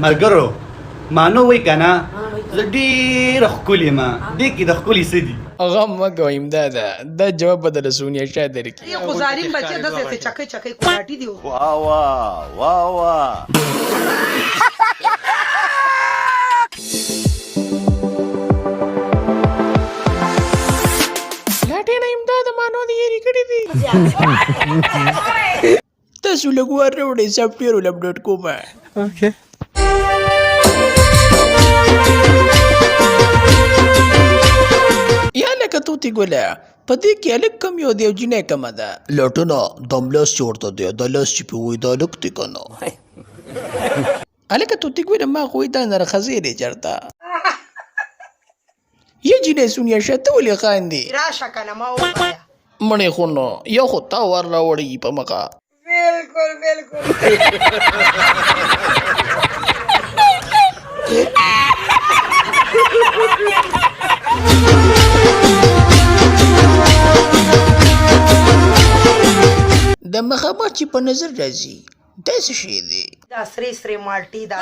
ملګرو مانو وای کنه زه ډېر ښکلې ما دې کې د ښکلې څه دي غم مه کوه امداده دا جواب به د رسونیا شاه درکړي ये गुजारिम बच्चे दस ऐसे चके चके कुराटी दियो वाह वाह वाह वाह لاټې نه امداده مانو دې یې کړی دي تاسو لږ ور راوړئ سافټویر ولپ .com یا لکه توتي ګله په دې کې هلک کم یو دی او جینۍ کمه ده لټونه دم لاس چې ورته دی دا لاس چې پې وایي دا هلک دی که نه هلکه توتي ګله ما خو وایي دا نرخزی دی چېرته یا جینۍ سونیا شاه ته ولې خاندې राशा का नमा उपाया مړې خو نو یا خو تا ور راوړي په مخه बिल्कुल बिल्कुल د مخامخ چې په نظر راځي دا څه شی دی دا سری سری مالټي دا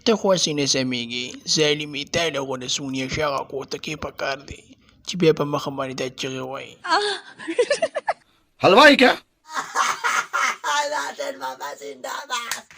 ته خو هسې نه سمېږي ظالمې تا له غونه سونیا شاه کوته کې پکار دی چې بیا په مخه باندې دا چغې وایي हलवाई क्या Latin Mama Zindabad.